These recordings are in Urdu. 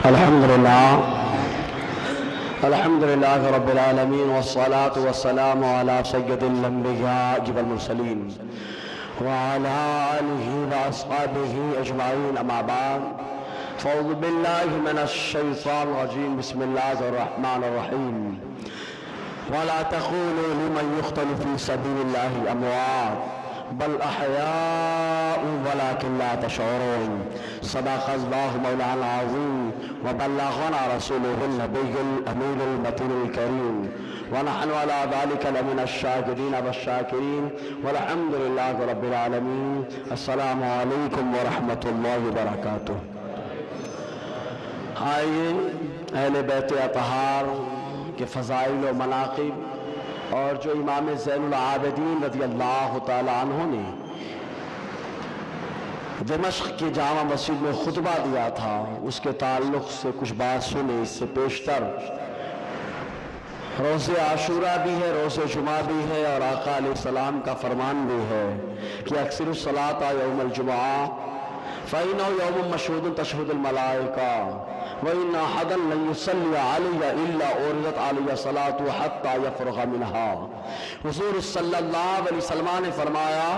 الحمدللہ رب العالمین والصلاة والسلام علی سید الانبیاء والمرسلین وعلی آلہ واصحابہ اجمعین اما بعد فاعوذ باللہ من الشیطان الرجیم بسم اللہ الرحمن الرحیم ولا تقولوا لمن يقتل في سبيل الله اموات بل احیاء ولكن لا تشعرون صدق اللہ مولانا العظیم وبلغنا رسوله النبی الامین المتین الکریم ونحن على ذلك لمن الشاکرین والشاکرین والحمد للہ رب العالمین. السلام علیکم ورحمۃ اللہ وبرکاتہ. آئیے اہل بیت اطہار کے فضائل و مناقب اور جو امام زین العابدین رضی اللہ تعالی عنہ نے دمشق کی جامع مسجد میں خطبہ دیا تھا اس کے تعلق سے کچھ بات سنے. اس سے پیشتر روز عاشورہ بھی ہے، روز جمعہ بھی ہے، اور آقا علیہ السلام کا فرمان بھی ہے کہ اکثر الصلاۃ یوم الجمعہ فإنه يوم مشهود تشهد الملائکہ وإن أحدا لن يصلي علي إلا أوردت علي صلاة حتى يفرغ منها. حضور صلی اللہ علیہ وسلم نے فرمایا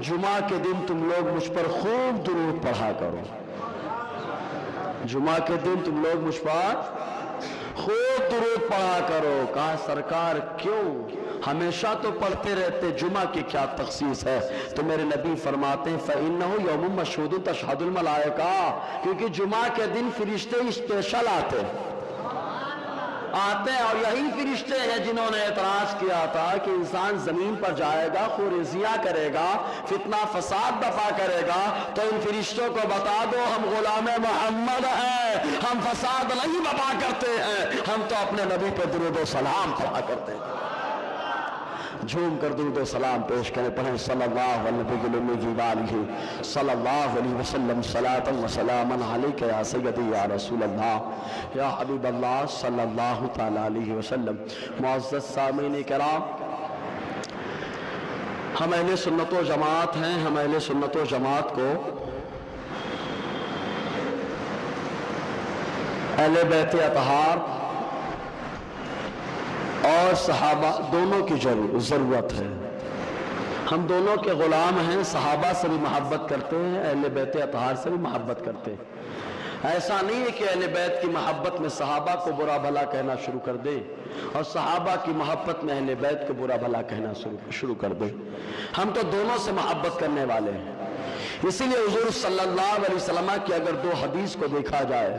جمعہ کے دن تم لوگ مجھ پر خوب درود پڑھا کرو. جمعہ کے دن تم لوگ مجھ پر خوب درود پڑھا کرو. کہا سرکار کیوں؟ ہمیشہ تو پڑھتے رہتے، جمعہ کی کیا تخصیص ہے؟ تو میرے نبی فرماتے ہیں فَإِنَّهُ يَوْمٌ مَشْهُودٌ تَشْهَدُ الْمَلَائِکَةُ، کیونکہ جمعہ کے دن فرشتے اسپیشل آتے ہیں، اور یہی فرشتے ہیں جنہوں نے اعتراض کیا تھا کہ انسان زمین پر جائے گا، خورزیاں کرے گا، فتنہ فساد دفع کرے گا، تو ان فرشتوں کو بتا دو ہم غلام محمد ہیں، ہم فساد نہیں بپا کرتے ہیں، ہم تو اپنے نبی پہ درود و سلام پڑھا کرتے ہیں. جھوم کر درود و سلام پیش کریں، پڑھیں صلی اللہ علیہ صلی اللہ علیہ وسلم صلاۃ و سلاما علیک یا سیدی یا رسول اللہ یا حبیب اللہ صلی اللہ تعالی علیہ وسلم. معزز سامعین کرام، ہم اہل سنت و جماعت ہیں. ہم اہل سنت و جماعت کو اہل بیت اطہار اور صحابہ دونوں کی ضرورت ہے. ہم دونوں کے غلام ہیں، صحابہ سے بھی محبت کرتے ہیں، اہل بیت اطہار سے بھی محبت کرتے ہیں. ایسا نہیں ہے کہ اہل بیت کی محبت میں صحابہ کو برا بھلا کہنا شروع کر دے اور صحابہ کی محبت میں اہل بیت کو برا بھلا کہنا شروع کر دے. ہم تو دونوں سے محبت کرنے والے ہیں. اسی لیے حضور صلی اللہ علیہ وسلم کی اگر دو حدیث کو دیکھا جائے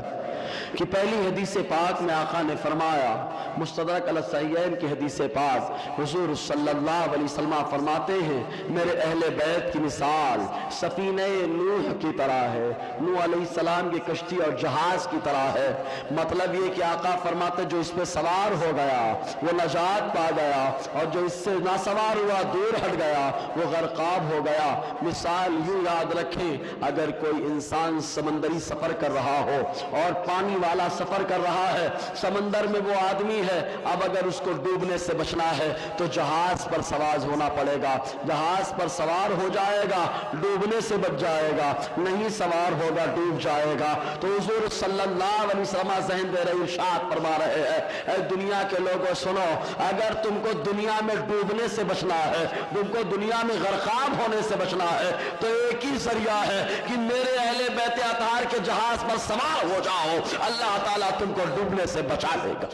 کہ پہلی حدیث پاک میں آقا نے فرمایا، مستدرک علی الصحیحین کی حدیث پاک، حضور صلی اللہ علیہ وسلم فرماتے ہیں میرے اہل بیت کی مثال سفینہ نوح کی طرح ہے، نوح علیہ السلام کی کشتی اور جہاز کی طرح ہے. مطلب یہ کہ آقا فرماتے جو اس پہ سوار ہو گیا وہ نجات پا گیا، اور جو اس سے نہ سوار ہوا دور ہٹ گیا وہ غرقاب ہو گیا. مثال یوں یاد رکھیں، اگر کوئی انسان سمندری سفر کر رہا ہو اور پانی والا سفر کر رہا ہے، سمندر میں وہ آدمی ہے، اب اگر اس کو ڈوبنے سے بچنا ہے تو جہاز پر سوار ہونا پڑے گا. جہاز پر سوار ہو جائے گا ڈوبنے سے بچ جائے گا، نہیں سوار ہوگا ڈوب جائے گا. تو حضور صلی اللہ علیہ وسلم ذہن دے رہے، ارشاد فرما رہے ہیں اے دنیا کے لوگوں سنو، اگر تم کو دنیا میں ڈوبنے سے بچنا ہے، تم کو دنیا میں غرقاب ہونے سے بچنا ہے، تو ایک ہی ذریعہ ہے کہ میرے اہل بیت اطہار کے جہاز پر سوار ہو جاؤ، اللہ تعالیٰ تم کو ڈوبنے سے بچا لے گا.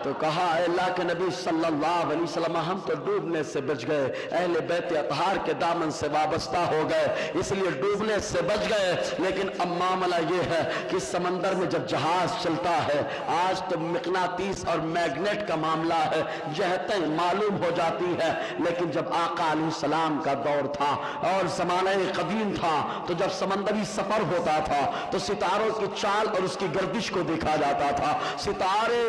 تو کہا اے اللہ کے نبی صلی اللہ علیہ وسلم ہم تو ڈوبنے سے بچ گئے، اہل بیت اطہار کے دامن سے وابستہ ہو گئے اس لیے ڈوبنے سے بچ گئے. لیکن اب معاملہ یہ ہے کہ سمندر میں جب جہاز چلتا ہے، آج تو مقناطیس اور میگنیٹ کا معاملہ ہے، جہتیں معلوم ہو جاتی ہے. لیکن جب آقا علیہ السلام کا دور تھا اور زمانہ قدیم تھا تو جب سمندری سفر ہوتا تھا تو ستاروں کی چال اور اس کی گردش کو دیکھا جاتا تھا. ستارے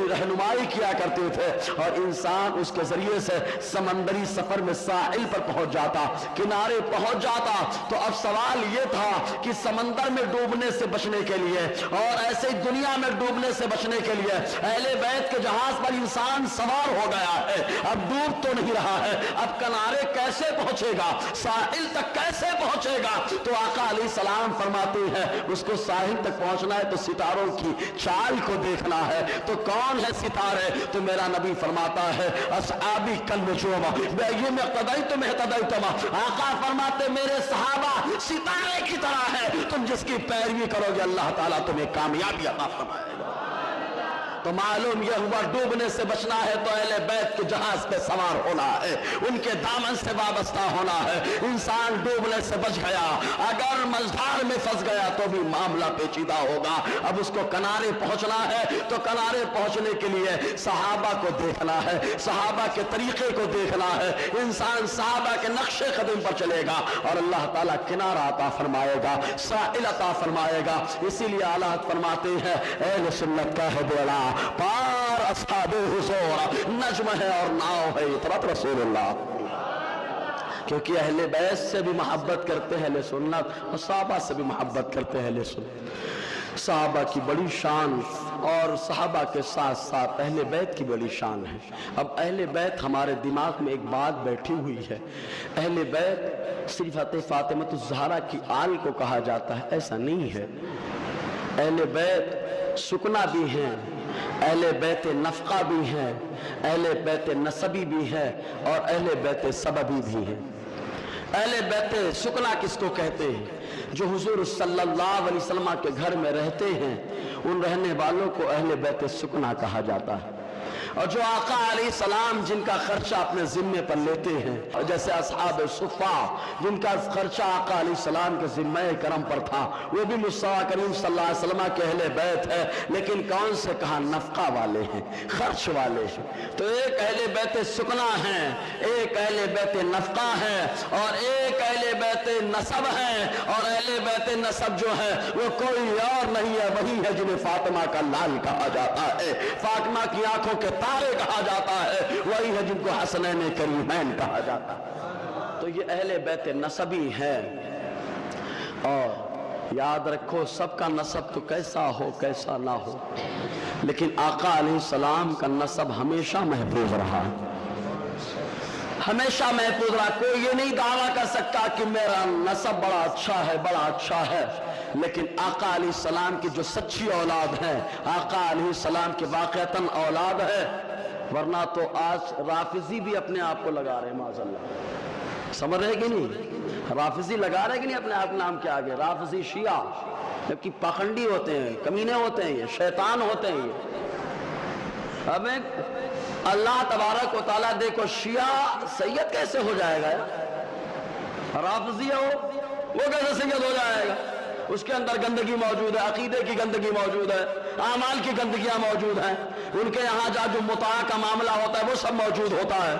رہنما رہنمائی کیا کرتے تھے، اور انسان اس کے ذریعے سے سمندری سفر میں ساحل پر پہنچ جاتا، کنارے پہنچ جاتا۔ تو اب سوال یہ تھا کہ سمندر میں ڈوبنے سے بچنے کے لیے اور ایسے ہی دنیا میں ڈوبنے سے بچنے کے لیے اہل بیت کے جہاز پر انسان سوار ہو گیا ہے، اب ڈوب تو نہیں رہا ہے، اب کنارے کیسے پہنچے گا، ساحل تک کیسے پہنچے گا؟ تو آقا علیہ السلام فرماتے ہیں اس کو ساحل تک پہنچنا ہے تو ستاروں کی چال کو دیکھنا ہے۔ تو کون ہے ستارے؟ تو میرا نبی فرماتا ہے اصحابی کالنجوم بأیہم اقتدیتم اہتدیتم، آقا فرماتے میرے صحابہ ستارے کی طرح ہے، تم جس کی پیروی کرو گے اللہ تعالیٰ تمہیں کامیابی عطا فرمائے گا۔ تو معلوم یہ ہوا ڈوبنے سے بچنا ہے تو اہل بیت کے جہاز پہ سوار ہونا ہے، ان کے دامن سے وابستہ ہونا ہے۔ انسان ڈوبنے سے بچ گیا، اگر مجھار میں پھنس گیا تو بھی معاملہ پیچیدہ ہوگا۔ اب اس کو کنارے پہنچنا ہے تو کنارے پہنچنے کے لیے صحابہ کو دیکھنا ہے، صحابہ کے طریقے کو دیکھنا ہے۔ انسان صحابہ کے نقش قدم پر چلے گا اور اللہ تعالیٰ کنارہ عطا فرمائے گا، ساحل عطا فرمائے گا۔ اسی لیے اعلیٰ فرماتے ہیں اہل سنت کا ہے بیڑا پار اصحاب حضور، نجم ہے اور ناؤ ہے اطرت رسول اللہ، کیونکہ اہل بیت سے بھی محبت کرتے ہیں اہل سنت اور صحابہ سے بھی محبت کرتے ہیں اہل سنت۔ صحابہ کی بڑی شان اور صحابہ کے ساتھ ساتھ اہل بیت کی بڑی شان ہے۔ اب اہل بیت ہمارے دماغ میں ایک بات بیٹھی ہوئی ہے، اہل بیت صرف فاطمہ الزہرا کی آل کو کہا جاتا ہے، ایسا نہیں ہے۔ اہل بیت سکنا بھی ہیں، اہل بیت نفقہ بھی ہیں، اہل بیت نسبی بھی ہیں اور اہل بیت سببی بھی ہیں۔ اہل بیت سکنا کس کو کہتے ہیں؟ جو حضور صلی اللہ علیہ وسلم کے گھر میں رہتے ہیں ان رہنے والوں کو اہل بیت سکنا کہا جاتا ہے، اور جو آقا علیہ السلام جن کا خرچہ اپنے ذمے پر لیتے ہیں، جیسے اصحاب صفہ جن کا خرچہ آقا علیہ السلام کے ذمہ کرم پر تھا، وہ بھی مصطفیٰ کریم صلی اللہ علیہ وسلم کے اہل بیت ہے، لیکن کون سے کہا نفقہ والے ہیں، خرچ والے ہیں۔ تو ایک اہل بیت سکنا ہیں، ایک اہل بیت نفقہ ہیں اور ایک اہل بیت نسب ہیں، اور اہل بیت نسب جو ہے وہ کوئی اور نہیں ہے، وہی ہے جنہیں فاطمہ کا لال کہا جاتا ہے، فاطمہ کی آنکھوں کے تارے کہا جاتا ہے، وہی ہے جن کو حسنین کریمین کہا جاتا ہے۔ تو یہ اہل بیت نسبی ہیں، اور یاد رکھو سب کا نسب تو کیسا ہو کیسا نہ ہو، لیکن آقا علیہ السلام کا نسب ہمیشہ محفوظ رہا، ہمیشہ محفوظ رہا۔ کوئی یہ نہیں دعویٰ کر سکتا کہ میرا نسب بڑا اچھا ہے بڑا اچھا ہے، لیکن آقا علیہ السلام کی جو سچی اولاد ہے، آقا علیہ السلام کی واقعتاً اولاد ہے، ورنہ تو آج رافضی بھی اپنے آپ کو لگا رہے ہیں معاذ اللہ، سمجھ رہے کہ نہیں؟ رافضی لگا رہے کہ نہیں اپنے آپ نام کے آگے؟ رافضی شیعہ جبکہ پاخنڈی ہوتے ہیں، کمینے ہوتے ہیں، یہ شیطان ہوتے ہیں۔ یہ اب اللہ تبارک و تعالیٰ دیکھو شیعہ سید کیسے ہو جائے گا؟ رافضی ہو وہ کیسے سید ہو جائے گا؟ اس کے اندر گندگی موجود ہے، عقیدے کی گندگی موجود ہے، اعمال کی گندگیاں موجود ہیں، ان کے یہاں جو مطاع کا معاملہ ہوتا ہے وہ سب موجود ہوتا ہے،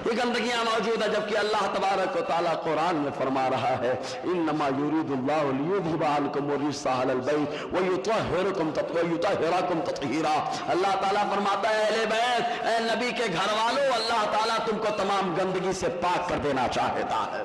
یہ گندگیاں موجود ہے، جبکہ اللہ تبارک و تعالیٰ قرآن میں فرما رہا ہے انما یرید اللہ لیذھب عنکم الرجس اہل البیت ویطہرکم تطہیرا۔ اللہ تعالیٰ فرماتا ہے اہل بیت، اے نبی کے گھر والوں، اللہ تعالیٰ تم کو تمام گندگی سے پاک کر دینا چاہتا ہے،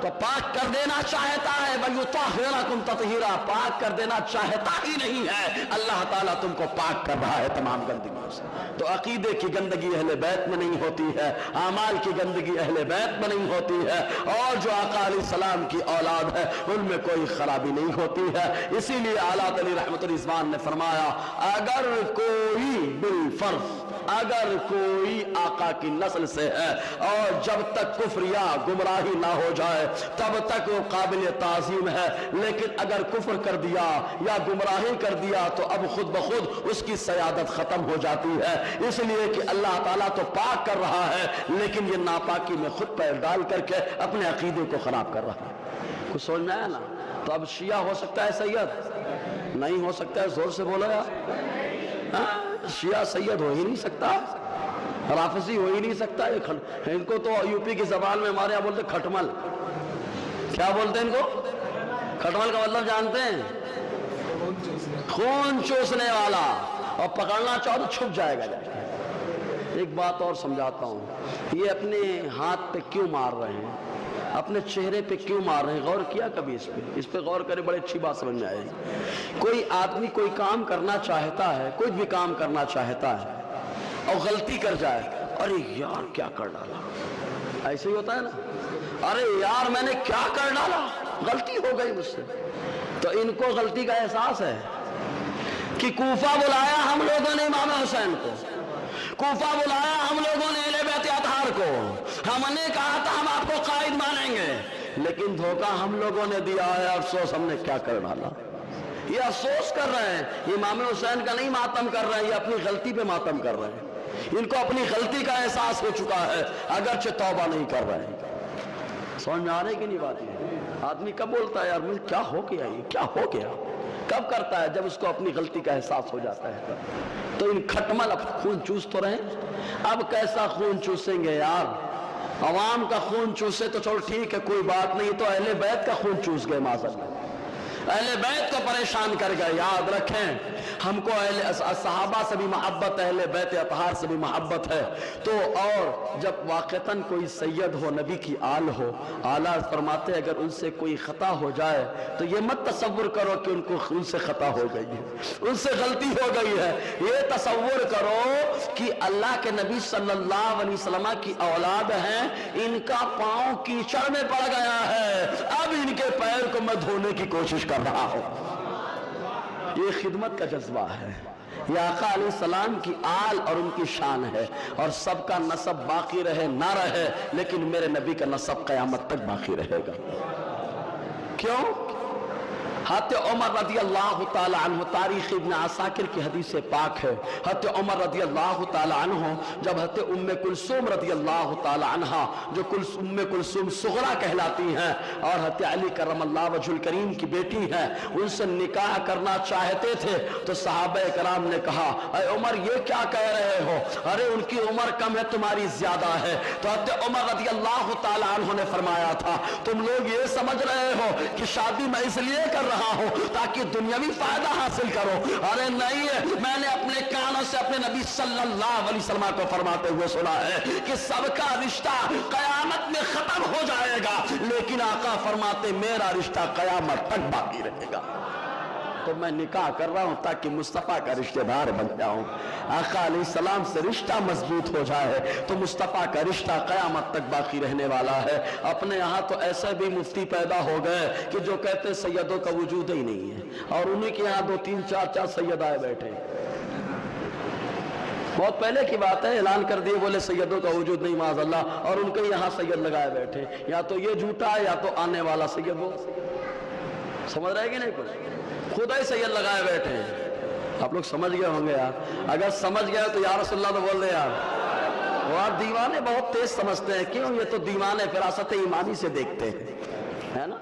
تو پاک کر دینا چاہتا ہے، وَيُطَهِّرَكُمْ تَطْهِيرًا، پاک کر دینا چاہتا ہی نہیں ہے، اللہ تعالیٰ تم کو پاک کر رہا ہے تمام گندگیوں سے۔ تو عقیدے کی گندگی اہل بیت میں نہیں ہوتی ہے، اعمال کی گندگی اہل بیت میں نہیں ہوتی ہے، اور جو آقا علیہ السلام کی اولاد ہے ان میں کوئی خرابی نہیں ہوتی ہے۔ اسی لیے اعلیٰ علی رحمت الرضوان نے فرمایا اگر کوئی بالفرض اگر کوئی آقا کی نسل سے ہے اور جب تک کفر یا گمراہی نہ ہو جائے تب تک وہ قابل تعظیم ہے، لیکن اگر کفر کر دیا یا گمراہی کر دیا تو اب خود بخود اس کی سیادت ختم ہو جاتی ہے، اس لیے کہ اللہ تعالیٰ تو پاک کر رہا ہے لیکن یہ ناپاکی میں خود پیر ڈال کر کے اپنے عقیدے کو خراب کر رہا ہے۔ کچھ سمجھ میں آیا نا؟ تو اب شیعہ ہو سکتا ہے سید؟ نہیں ہو سکتا ہے، زور سے بولو یار، شیعہ سید ہو ہی نہیں سکتا، رافضی ہو ہی نہیں سکتا۔ ان کو تو یو پی کی زبان میں ہمارے یہاں بولتے کھٹمل، کیا بولتے ہیں ان کو؟ کھٹمل کا مطلب جانتے ہیں؟ خون چوسنے والا۔ اور پکڑنا چاہو تو چھپ جائے گا جا کے۔ ایک بات اور سمجھاتا ہوں، یہ اپنے ہاتھ پہ کیوں مار رہے ہیں، اپنے چہرے پہ کیوں مار رہے ہیں؟ غور کیا کبھی اس پہ غور کرے، بڑے اچھی بات سمجھ میں آئے گی۔ کوئی آدمی کوئی کام کرنا چاہتا ہے، کوئی بھی کام کرنا چاہتا ہے اور غلطی کر جائے، ارے یار کیا کر ڈالا، ایسے ہی ہوتا ہے نا، ارے یار میں نے کیا کر ڈالا، غلطی ہو گئی مجھ سے۔ تو ان کو غلطی کا احساس ہے کہ کوفہ بلایا ہم لوگوں نے امام حسین کو، کوفہ بلایا ہم لوگوں نے اہل بیت اطہار کو، ہم نے کہا تھا ہم آپ کو قائد مانیں گے، لیکن دھوکہ ہم لوگوں نے دیا ہے، افسوس ہم نے کیا کر ڈالا۔ یہ افسوس کر رہے ہیں، یہ امام حسین کا نہیں ماتم کر رہے ہیں، یہ اپنی غلطی پہ ماتم کر رہے ہیں۔ ان کو اپنی غلطی کا احساس ہو چکا ہے، اگرچہ توبہ نہیں کر رہے ہیں۔ سمجھ میں آ رہی کہ نہیں بات ہے؟ آدمی کب بولتا ہے یار مجھے کیا ہو گیا، یہ کیا ہو گیا؟ کب کرتا ہے؟ جب اس کو اپنی غلطی کا احساس ہو جاتا ہے۔ تو ان کھٹمل اب خون چوس تو رہے، اب کیسا خون چوسیں گے یار؟ عوام کا خون چوسے تو چلو ٹھیک ہے کوئی بات نہیں، تو اہل بیت کا خون چوس گئے معذرت، اہل بیت کو پریشان کر گئے۔ یاد رکھیں ہم کو صحابہ سے بھی محبت، اہل بیت اطہار سے بھی محبت ہے۔ تو اور جب واقعتاً کوئی سید ہو، نبی کی آل ہو، آلہ فرماتے اگر ان سے کوئی خطا ہو جائے تو یہ مت تصور کرو کہ ان سے خطا ہو گئی ہے، ان سے غلطی ہو گئی ہے، یہ تصور کرو کہ اللہ کے نبی صلی اللہ علیہ وسلم کی اولاد ہیں، ان کا پاؤں کیچڑ میں پڑ گیا ہے، اب ان کے پیر کو میں دھونے کی کوشش کر رہا ہوں۔ یہ خدمت کا جذبہ ہے، یہ آقا علیہ السلام کی آل اور ان کی شان ہے، اور سب کا نسب باقی رہے نہ رہے لیکن میرے نبی کا نسب قیامت تک باقی رہے گا۔ کیوں؟ حضرت عمر رضی اللہ تعالی عنہ، تاریخ ابن عساکر کی حدیث پاک ہے، حضرت عمر رضی اللہ تعالی عنہ جب حضرت ام کلثوم رضی اللہ تعالی عنہ جو ام کلثوم صغرا کہلاتی ہیں اور حضرت علی کرم اللہ وجہ الکریم کی بیٹی ہیں، ان سے نکاح کرنا چاہتے تھے تو صحابہ کرام نے کہا اے عمر یہ کیا کہہ رہے ہو، ارے ان کی عمر کم ہے تمہاری زیادہ ہے۔ تو حضرت عمر رضی اللہ تعالی عنہ نے فرمایا تھا تم لوگ یہ سمجھ رہے ہو کہ شادی میں اس لیے کر رہا ہوں تاکہ دنیاوی فائدہ حاصل کرو، ارے نہیں ہے، میں نے اپنے کانوں سے اپنے نبی صلی اللہ علیہ وسلم کو فرماتے ہوئے سنا ہے کہ سب کا رشتہ قیامت میں ختم ہو جائے گا لیکن آقا فرماتے میرا رشتہ قیامت تک باقی رہے گا۔ تو میں نکاح کر رہا ہوں تاکہ مصطفیٰ کا رشتہ دار بن جاؤں، آقا علیہ السلام سے رشتہ مضبوط ہو جائے تو مصطفیٰ کا رشتہ قیامت تک باقی رہنے والا ہے۔ اپنے یہاں تو ایسے بھی مفتی پیدا ہو گئے کہ جو کہتے ہیں سیدوں کا وجود ہی نہیں ہے، اور انہی کے یہاں 2 3 4 سید آئے بیٹھے۔ بہت پہلے کی بات ہے، اعلان کر دیے بولے سیدوں کا وجود نہیں معاذ اللہ، اور ان کے یہاں سید لگائے بیٹھے، یا تو یہ جھوٹا ہے یا تو آنے والا سید وہ۔ سمجھ رہے کہ نہیں؟ کچھ خدا ہی سید لگائے بیٹھے ہیں۔ آپ لوگ سمجھ گئے ہوں گے یار، اگر سمجھ گئے تو یا رسول اللہ تو بول دے یار۔ اور دیوانے بہت تیز سمجھتے ہیں، کیوں؟ یہ تو دیوانے فراست ایمانی سے دیکھتے ہیں، ہے نا؟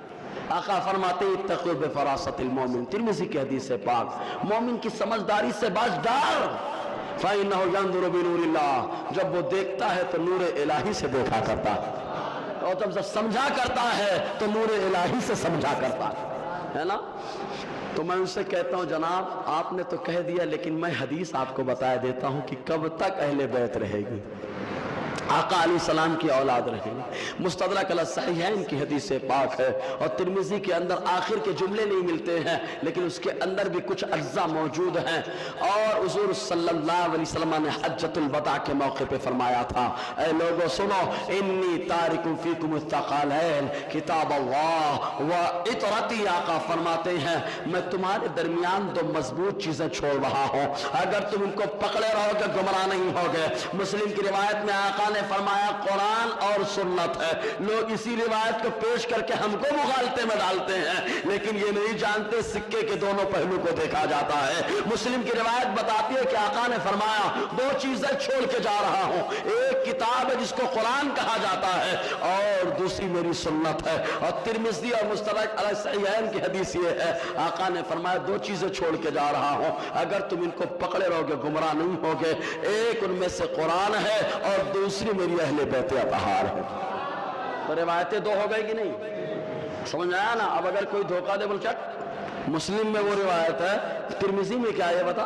آقا فرماتے اتقوا بفراست المومن، ترمذی کی حدیث پاک، مومن کی سمجھداری سے باز ڈار، فَإِنَّهُ يَنْظُرُ بِنُورِ اللَّهِ، جب وہ دیکھتا ہے تو نور الہی سے دیکھا کرتا ہے، اور جب سمجھا کرتا ہے تو نور الہی سے سمجھا کرتا ہے نا؟ تو میں ان سے کہتا ہوں جناب آپ نے تو کہہ دیا لیکن میں حدیث آپ کو بتا دیتا ہوں کہ کب تک اہل بیت رہے گی، آقا علیہ السلام کی اولاد رہے گی۔ مستدرک علی الصحیحین کی حدیث پاک ہے، اور ترمذی کے اندر آخر کے جملے نہیں ملتے ہیں لیکن اس کے اندر بھی کچھ اجزاء موجود ہیں، اور حضور صلی اللہ علیہ وسلم نے حجۃ الوداع کے موقع پہ فرمایا تھا اے لوگو سنو انی تارک فیکم الثقالین کتاب اللہ و اطرتی، آقا فرماتے ہیں میں تمہارے درمیان 2 مضبوط چیزیں چھوڑ رہا ہوں، اگر تم ان کو پکڑے رہو گے گمراہ نہیں ہوگے۔ مسلم کی روایت میں آقا نے فرمایا قرآن اور سنت ہے۔ لوگ اسی روایت کو پیش کر کے ہم کو مغالطے میں ڈالتے ہیں لیکن یہ نہیں جانتے سکے کے دونوں پہلو کو دیکھا جاتا ہے۔ مسلم کی روایت بتاتی ہے کہ آقا نے فرمایا 2 چیزیں چھوڑ کے جا رہا ہوں، ایک کتاب ہے جس کو قرآن کہا جاتا ہے اور دوسری میری سنت ہے۔ اور ترمذی اور مستدرک علی الصحیحین کی حدیث یہ ہے آقا نے فرمایا 2 چیزیں چھوڑ کے جا رہا ہوں، اگر تم ان کو پکڑے رہو گے گمراہ نہیں ہوگے، ایک ان میں سے قرآن ہے اور دوسری میری اہل بیت اطہار ہے۔ تو روایتیں 2 ہو گئی کہ نہیں؟ سمجھ میں آیا نا؟ اب اگر کوئی دھوکہ دے بول چٹ مسلم میں وہ روایت ہے، ترمذی میں کیا ہے بتا،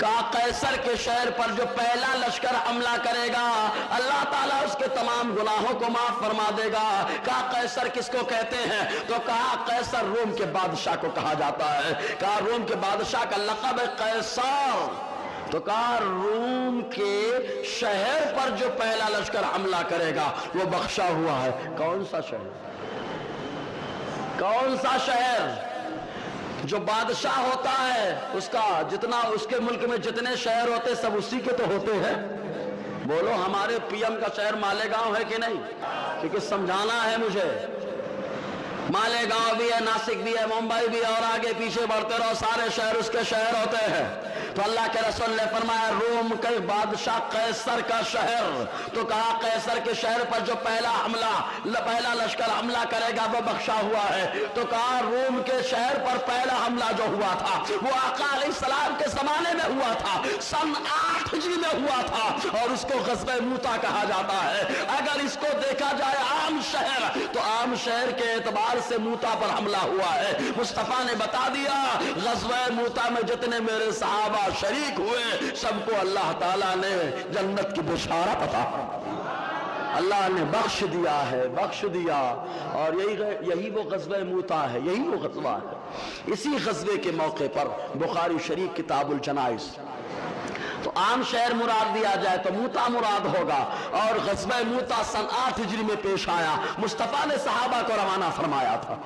کہا قیصر کے شہر پر جو پہلا لشکر حملہ کرے گا اللہ تعالیٰ اس کے تمام گناہوں کو معاف فرما دے گا۔ کہا قیصر کس کو کہتے ہیں؟ تو کہا قیصر روم کے بادشاہ کو کہا جاتا ہے۔ کہا روم کے بادشاہ کا لقب ہے قیصر۔ تو کہا روم کے شہر پر جو پہلا لشکر حملہ کرے گا وہ بخشا ہوا ہے۔ کون سا شہر؟ کون سا شہر؟ جو بادشاہ ہوتا ہے اس کا جتنا اس کے ملک میں جتنے شہر ہوتے سب اسی کے تو ہوتے ہیں۔ بولو ہمارے پی ایم کا شہر مالیگاؤں ہے کہ نہیں؟ کیونکہ سمجھانا ہے مجھے۔ مالیگاؤں بھی ہے، ناسک بھی ہے، ممبئی بھی ہے، اور آگے پیچھے بڑھتے رہو، سارے شہر اس کے شہر ہوتے ہیں۔ تو اللہ کے رسول نے فرمایا روم کے بادشاہ قیصر کا شہر۔ تو کہا قیصر کے شہر پر جو پہلا لشکر حملہ کرے گا وہ بخشا ہوا ہے۔ تو کہا روم کے شہر پر پہلا حملہ جو ہوا تھا وہ آقا علیہ السلام کے زمانے میں ہوا تھا، سن 8 ہجری میں ہوا تھا، اور اس کو غزوہ موتا کہا جاتا ہے۔ اگر اس کو دیکھا جائے عام شہر تو عام شہر کے اعتبار سے موتا پر حملہ ہوا ہے۔ مصطفیٰ نے بتا دیا غزوہ موتا میں جتنے میرے صحابہ شریک ہوئے سب کو اللہ تعالیٰ نے جنت کی بشارت عطا اللہ نے بخش دیا ہے، بخش دیا۔ اور یہی وہ غزوہ موتا ہے، یہی وہ غزوہ ہے۔ اسی غزوے کے موقع پر بخاری شریف کتاب الجنائز تو عام شہر مراد دیا جائے تو موتا مراد ہوگا، اور غزوہ موتا سن 8 ہجری میں پیش آیا۔ مصطفیٰ نے صحابہ کو روانہ فرمایا تھا،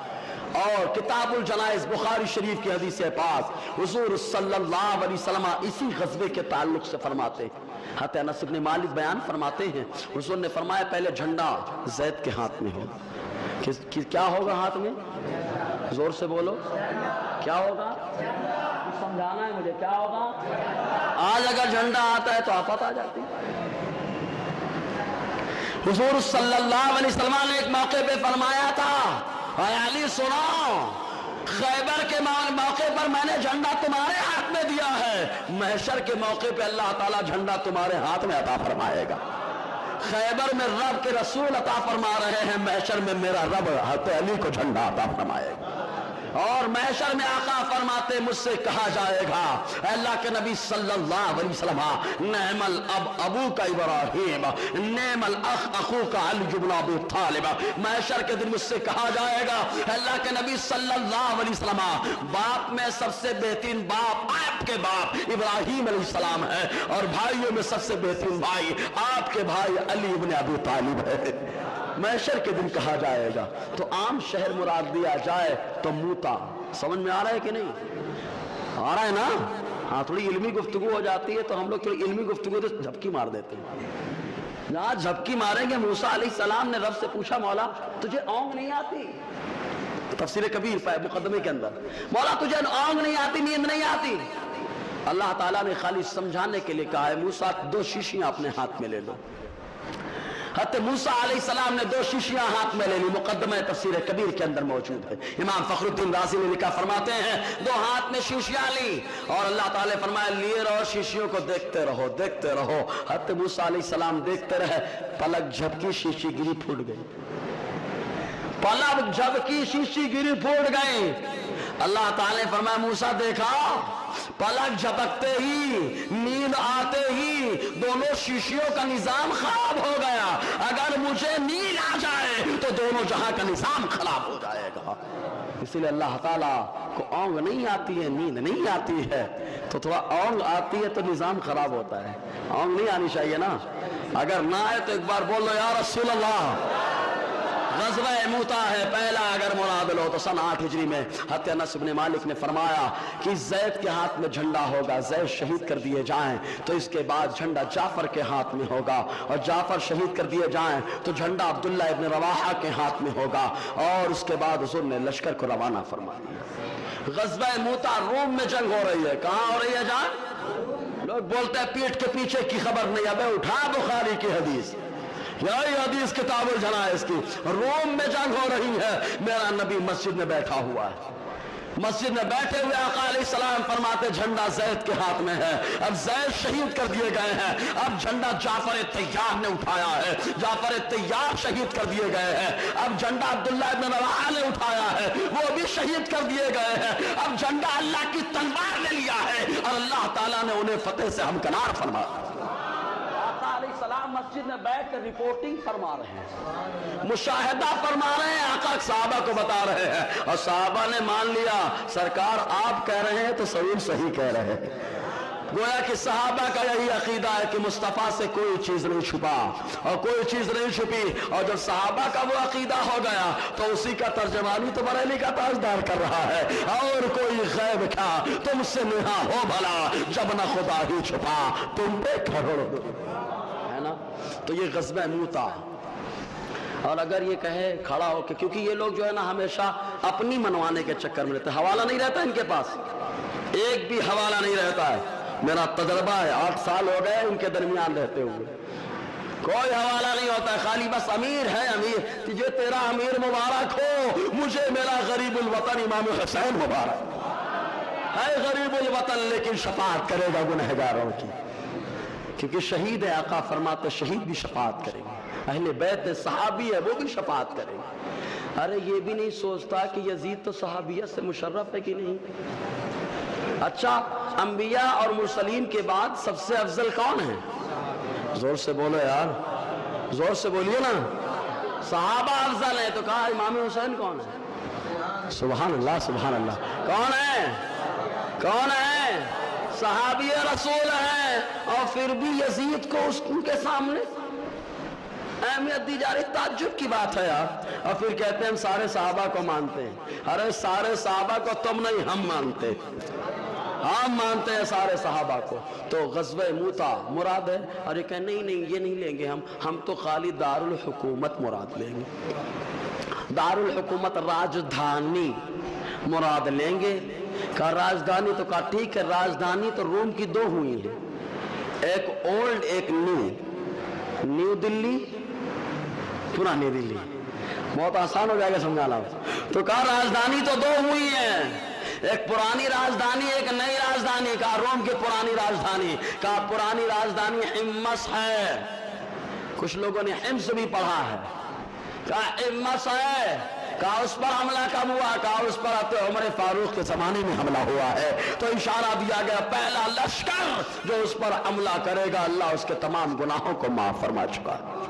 اور کتاب الجنائز بخاری شریف کی حدیث پاک حضور صلی اللہ علیہ وسلم اسی غزوے کے تعلق سے فرماتے ہیں۔ حضرت انس بن مالک بیان فرماتے ہیں حضور نے فرمایا پہلے جھنڈا زید کے ہاتھ میں ہوگا۔ کیا ہوگا ہاتھ میں؟ زور سے بولو، کیا ہوگا؟ سمجھانا ہے مجھے، کیا ہوگا؟ آج اگر جھنڈا آتا ہے تو آفت آ جاتی ہے۔ حضور صلی اللہ علیہ وسلم نے ایک موقع پہ فرمایا تھا اے علی سنو، خیبر کے موقع پر میں نے جھنڈا تمہارے ہاتھ میں دیا ہے، محشر کے موقع پہ اللہ تعالیٰ جھنڈا تمہارے ہاتھ میں عطا فرمائے گا۔ خیبر میں رب کے رسول عطا فرما رہے ہیں، محشر میں میرا رب حضرت علی کو جھنڈا عطا فرمائے گا۔ اور محشر میں آقا فرماتے مجھ سے کہا جائے گا اے اللہ کے نبی صلی اللہ علیہ وسلم نعم الاب ابو کا ابراہیم، نعم الاخ اخو کا علی بن ابی طالب۔ محشر کے دن مجھ سے کہا جائے گا اے اللہ کے نبی صلی اللہ علیہ وسلم باپ میں سب سے بہترین باپ آپ کے باپ ابراہیم علیہ السلام ہے، اور بھائیوں میں سب سے بہترین بھائی آپ کے بھائی علی بن ابی طالب ہے۔ محشر کے دن کہا جائے گا۔ تو عام شہر مراد دیا جائے تو موتا۔ سمجھ میں آ رہا ہے کہ نہیں؟ آ رہا ہے نا؟ ہاں تھوڑی علمی گفتگو ہو جاتی ہے تو ہم لوگ تھوڑی علمی گفتگو تو جھپکی مار دیتے ہیں۔ جہاں جھپکی ماریں گے موسیٰ علیہ السلام نے رب سے پوچھا مولا تجھے اونگ نہیں آتی؟ تفسیر کبیر مقدمے کے اندر مولا تجھے اونگ نہیں آتی، نیند نہیں آتی؟ اللہ تعالیٰ نے خالی سمجھانے کے لیے کہا ہے موسیٰ 2 شیشیاں اپنے ہاتھ میں لے لو۔ حضرت موسیٰ علیہ السلام نے 2 شیشیاں ہاتھ میں لے لی، مقدمہ تفسیر کبیر کے اندر موجود ہے۔ امام فخر الدین رازی نے لکھا فرماتے ہیں 2 ہاتھ میں شیشیاں لی، اور اللہ تعالیٰ فرمایا لیے رہو شیشیوں کو، دیکھتے رہو دیکھتے رہو۔ حضرت موسیٰ علیہ السلام دیکھتے رہے، پلک جھپکی شیشی گری پھوٹ گئی، پلک جھپکی شیشی گری پھوٹ گئی۔ اللہ تعالیٰ نے فرمایا موسیٰ دیکھا پلک جھپکتے ہی نیند آتے ہی دونوں شیشیوں کا نظام خراب ہو گیا، اگر مجھے نیند آ جائے تو دونوں جہاں کا نظام خراب ہو جائے گا۔ اسی لیے اللہ تعالیٰ کو اونگ نہیں آتی ہے، نیند نہیں آتی ہے، تو تھوڑا اونگ آتی ہے تو نظام خراب ہوتا ہے۔ اونگ نہیں آنی چاہیے نا، اگر نہ آئے تو ایک بار بول لو یا رسول اللہ۔ غزوہ موتا ہے پہلا اگر مراد لو تو سن 8 ہجری میں حضرت انس بن مالک نے فرمایا کہ زید کے ہاتھ میں جھنڈا ہوگا، زید شہید کر دیے جائیں تو اس کے بعد جھنڈا جعفر کے ہاتھ میں ہوگا، اور جعفر شہید کر دیے جائیں تو جھنڈا عبداللہ ابن رواحہ کے ہاتھ میں ہوگا، اور اس کے بعد حضور نے لشکر کو روانہ فرمایا۔ غزوہ موتا روم میں جنگ ہو رہی ہے، کہاں ہو رہی ہے جان؟ لوگ بولتے ہیں پیٹ کے پیچھے کی خبر نہیں، ابے اٹھا بخاری کی حدیث، یہی حدیث کتاب الجنائز کی، روم میں جنگ ہو رہی ہے، میرا نبی مسجد میں بیٹھا ہوا ہے، مسجد میں بیٹھے ہوئے آقا علیہ السلام فرماتے جھنڈا زید کے ہاتھ میں ہے، اب زید شہید کر دیے گئے ہیں، اب جھنڈا جعفر طیار نے اٹھایا ہے، جعفر طیار شہید کر دیے گئے ہیں، اب جھنڈا عبداللہ ابن رواحہ نے اٹھایا ہے، وہ بھی شہید کر دیے گئے ہیں، اب جھنڈا اللہ کی تلوار نے لیا ہے اور اللہ تعالیٰ نے انہیں فتح سے ہمکنار فرمایا۔ آقا علیہ السلام مسجد میں بیٹھ کر رپورٹنگ فرما رہے ہیں، مشاہدہ فرما رہے ہیں، آقا صحابہ کو بتا رہے ہیں، اور صحابہ نے مان لیا سرکار آپ کہہ رہے ہیں تو ضرور صحیح کہہ رہے ہیں۔ گویا کہ صحابہ کا یہی عقیدہ ہے کہ مصطفیٰ سے کوئی چیز نہیں چھپا اور کوئی چیز نہیں چھپی، اور جب صحابہ کا وہ عقیدہ ہو گیا تو اسی کا ترجمانی تو بریلی کا تاجدار کر رہا ہے، اور کوئی غیب کیا تم سے نہا ہو بھلا جب نہ خدا ہی چھپا تم پہ کروڑ ہے نا۔ تو یہ غزوہ موتا، اور اگر یہ کہے کھڑا ہو کے، کیونکہ یہ لوگ جو ہے نا ہمیشہ اپنی منوانے کے چکر میں رہتے ہیں، حوالہ نہیں رہتا ان کے پاس، ایک بھی حوالہ نہیں رہتا ہے، میرا تجربہ ہے 8 سال ہو گئے ان کے درمیان رہتے ہوئے، کوئی حوالہ نہیں ہوتا ہے، خالی بس امیر ہے امیر، تجھے تیرا امیر مبارک ہو، مجھے میرا غریب الوطن امام حسین مبارک ہے، غریب الوطن لیکن شفاعت کرے گا گنہگاروں کی، کیونکہ شہید ہے، آقا فرماتے شہید بھی شفاعت کرے گا، اہل بیت صحابی ہے وہ بھی شفاعت کرے گا۔ ارے یہ بھی نہیں سوچتا کہ یزید تو صحابیت سے مشرف ہے کہ نہیں؟ اچھا انبیاء اور مرسلین کے بعد سب سے افضل کون ہے؟ زور سے بولو یار، زور سے بولیے نا، صحابہ افضل ہے تو کہا امام حسین کون ہے؟ سبحان اللہ سبحان اللہ، کون ہے؟ کون ہے؟ صحابی رسول ہے، اور پھر بھی یزید کو ان کے سامنے اہمیت دی جا رہی، تعجب کی بات ہے یار، اور پھر کہتے ہیں ہم سارے صحابہ کو مانتے ہیں، ارے سارے صحابہ کو تم نہیں ہم مانتے، ہم مانتے ہیں سارے صحابہ کو۔ تو غزوہ موتا مراد ہے، اور یہ کہیں نہیں نہیں یہ نہیں لیں گے ہم تو خالی دارالحکومت مراد لیں گے، دارالحکومت راجدھانی مراد لیں گے۔ کہا راجدھانی، تو کہا ٹھیک ہے، راجدھانی تو روم کی 2 ہوئی ہیں، ایک اولڈ ایک نیو دلی پرانی دلی، بہت آسان ہو جائے گا سمجھانا۔ تو کہا راجدھانی تو 2 ہوئی ہیں، ایک پرانی راجدھانی ایک نئی راجدھانی، کہا روم کی پرانی راجدھانی، کہا پرانی راجدھانی حمص ہے، کچھ لوگوں نے حمص بھی پڑھا ہے، کہا حمص ہے، کہا اس پر حملہ کب ہوا؟ کہا اس پر عمر فاروق کے زمانے میں حملہ ہوا ہے، تو اشارہ دیا گیا پہلا لشکر جو اس پر حملہ کرے گا اللہ اس کے تمام گناہوں کو معاف فرما چکا ہے۔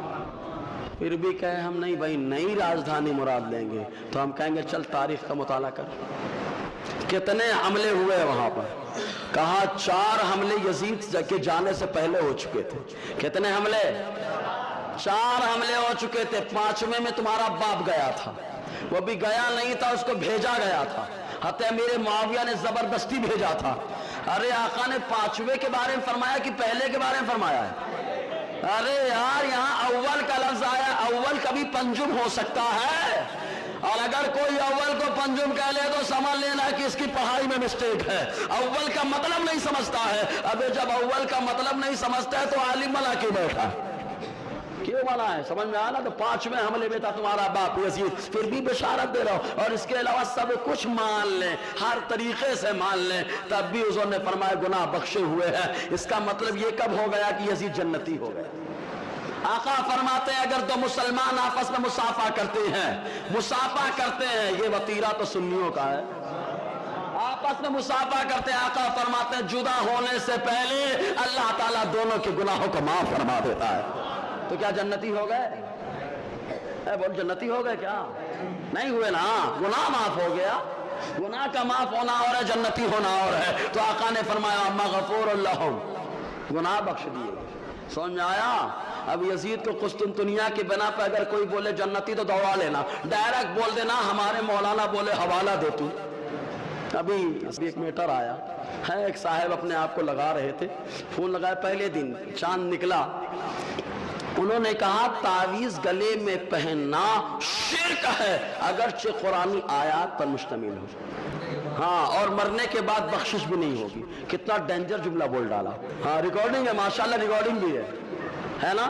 پھر بھی کہے ہم نہیں بھائی نئی راجدھانی مراد لیں گے، تو ہم کہیں گے چل تاریخ کا مطالعہ کر، کتنے حملے ہوئے وہاں پر؟ کہا 4 حملے یزید کے جانے سے پہلے ہو چکے تھے۔ کتنے حملے؟ 4 حملے ہو چکے تھے، 5ویں میں تمہارا باپ گیا تھا، وہ بھی گیا نہیں تھا، اس کو بھیجا گیا تھا، حتی امیر معاویہ نے زبردستی بھیجا تھا۔ ارے آقا نے 5ویں کے بارے میں فرمایا کہ پہلے کے بارے میں فرمایا ہے؟ ارے یار یہاں اول کا لفظ آیا، اول کبھی پنجم ہو سکتا ہے، اور اگر کوئی اول کو پنجم کہہ لے تو سمجھ لینا کہ اس کی پڑھائی میں مسٹیک ہے، اول کا مطلب نہیں سمجھتا ہے۔ ابھی جب اول کا مطلب نہیں سمجھتا ہے تو عالم بنا کے بیٹھا ہے، کیوں بنا ہے؟ سمجھ میں آنا؟ تو 5ویں حملے میں تھا تمہارا باپ یزید، پھر بھی بشارت دے رہا ہوں، اور اس کے علاوہ سب کچھ مان لیں، ہر طریقے سے مان لیں، تب بھی حضور نے فرمایا گناہ بخشے ہوئے ہیں۔ اس کا مطلب یہ کب ہو گیا کہ یزید جنتی ہو گیا؟ آقا فرماتے ہیں اگر 2 مسلمان آپس میں مصافحہ کرتے ہیں، یہ وطیرہ تو سنیوں کا ہے، آپس میں مصافحہ کرتے ہیں، آقا فرماتے ہیں جدا ہونے سے پہلے اللہ تعالیٰ دونوں کے گناہوں کو معاف فرما دیتا ہے۔ تو کیا جنتی ہو گئے؟ بول جنتی ہو گئے کیا؟ نہیں ہوئے نا، گناہ معاف ہو گیا، گناہ کا معاف ہونا اور ہے، جنتی ہونا اور ہے۔ تو آقا نے فرمایا مغفور لہم، گناہ بخش دیے۔ سمجھ میں آیا؟ اب یزید کو قسطنطنیہ کی بنا پہ اگر کوئی بولے جنتی تو دوڑا لینا، ڈائریکٹ بول دینا ہمارے مولانا بولے حوالہ دے تو۔ ابھی ایک میٹر آیا ہے، ایک صاحب اپنے آپ کو لگا رہے تھے، فون لگایا، پہلے دن چاند نکلا، انہوں نے کہا تعویذ گلے میں پہننا شرک ہے اگرچہ قرآنی آیات پر مشتمل ہو، ہاں، اور مرنے کے بعد بخشش بھی نہیں ہوگی۔ کتنا ڈینجر جملہ بول ڈالا، ہاں ریکارڈنگ ہے، ماشاءاللہ ریکارڈنگ بھی ہے نا۔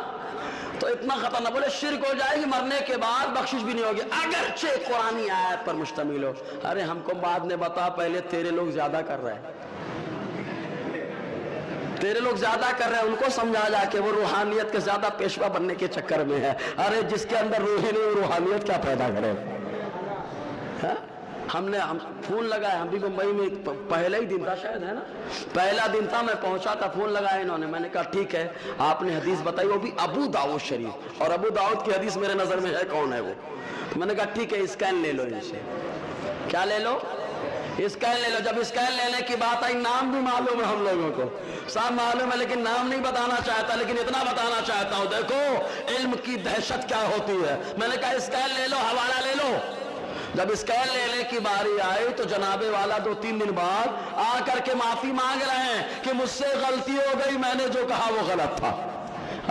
تو اتنا خطرناک، بولے شرک ہو جائے گی، مرنے کے بعد بخشش بھی نہیں ہوگی اگرچہ قرآنی آیت پر مشتمل ہو۔ ارے ہم کو بعد میں بتا، پہلے تیرے لوگ زیادہ کر رہے ہیں، تیرے لوگ زیادہ کر رہے ہیں، ان کو سمجھا جا کے وہ روحانیت کے زیادہ پیشوا بننے کے چکر میں ہے۔ ارے جس کے اندر روح ہی نہیں، وہ روحانیت کیا پیدا کرے؟ ہم فون لگایا، ہم بھی ممبئی میں پہلا ہی دن تھا شاید، ہے نا، پہلا دن تھا، میں پہنچا تھا، فون لگایا انہوں نے، میں نے کہا ٹھیک ہے آپ نے حدیث بتائی، وہ بھی ابو داؤد شریف، اور ابو داؤد کی حدیث میرے نظر میں ہے کون ہے وہ، تو میں نے کہا ٹھیک ہے اسکین لے لو ان سے۔ کیا لے لو؟ اسکین لے لو۔ جب اسکین لینے کی بات آئی، نام بھی معلوم ہے ہم لوگوں کو، سب معلوم ہے، لیکن نام نہیں بتانا چاہتا، لیکن اتنا بتانا چاہتا ہوں، دیکھو علم کی دہشت کیا ہوتی ہے۔ میں نے کہا اسکین لے لو، حوالہ لے لو۔ جب اسکین لینے کی باری آئی تو جناب والا 2-3 دن بعد آ کر کے معافی مانگ رہے ہیں کہ مجھ سے غلطی ہو گئی، میں نے جو کہا وہ غلط تھا۔